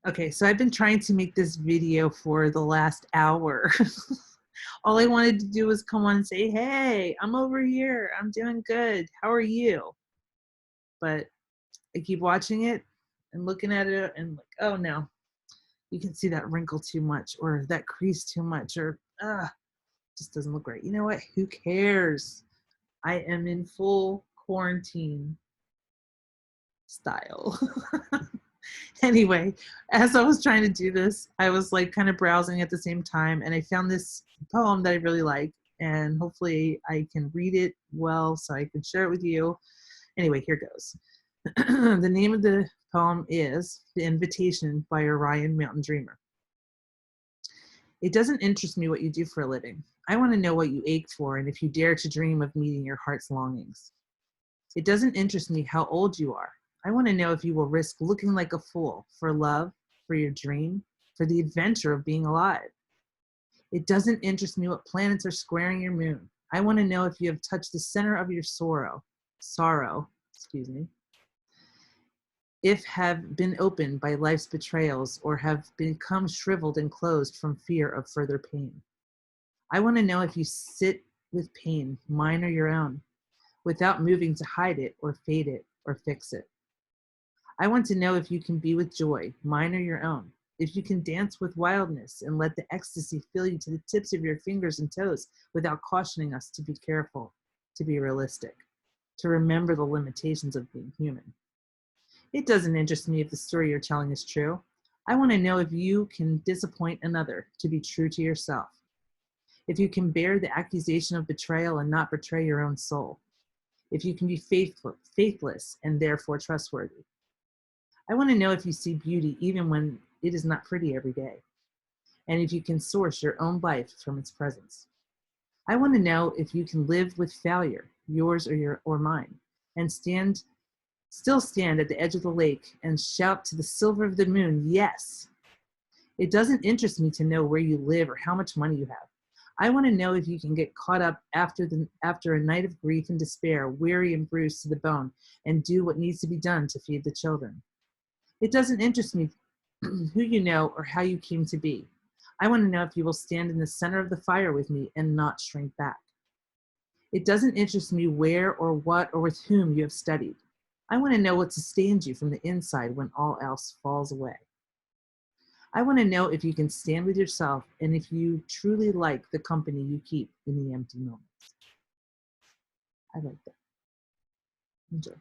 Okay, so I've been trying to make this video for the last hour. All I wanted to do was come on and say, hey, I'm over here. I'm doing good. How are you? But I keep watching it and looking at it and like, oh no, you can see that wrinkle too much or that crease too much or just doesn't look right. You know what? Who cares? I am in full quarantine style. Anyway, as I was trying to do this, I was like kind of browsing at the same time, and I found this poem that I really like, and hopefully I can read it well so I can share it with you. Anyway, here goes. The name of the poem is The Invitation by Orion Mountain Dreamer. It doesn't interest me what you do for a living. I want to know what you ache for and if you dare to dream of meeting your heart's longings. It doesn't interest me how old you are. I want to know if you will risk looking like a fool for love, for your dream, for the adventure of being alive. It doesn't interest me what planets are squaring your moon. I want to know if you have touched the center of your sorrow, if have been opened by life's betrayals or have become shriveled and closed from fear of further pain. I want to know if you sit with pain, mine or your own, without moving to hide it or fade it or fix it. I want to know if you can be with joy, mine or your own, if you can dance with wildness and let the ecstasy fill you to the tips of your fingers and toes without cautioning us to be careful, to be realistic, to remember the limitations of being human. It doesn't interest me if the story you're telling is true. I want to know if you can disappoint another to be true to yourself, if you can bear the accusation of betrayal and not betray your own soul, if you can be faithless and therefore trustworthy. I want to know if you see beauty even when it is not pretty every day, and if you can source your own life from its presence. I want to know if you can live with failure, yours or mine, and still stand at the edge of the lake and shout to the silver of the moon, yes. It doesn't interest me to know where you live or how much money you have. I want to know if you can get caught up after a night of grief and despair, weary and bruised to the bone, and do what needs to be done to feed the children. It doesn't interest me who you know or how you came to be. I want to know if you will stand in the center of the fire with me and not shrink back. It doesn't interest me where or what or with whom you have studied. I want to know what sustains you from the inside when all else falls away. I want to know if you can stand with yourself and if you truly like the company you keep in the empty moments. I like that. Enjoy.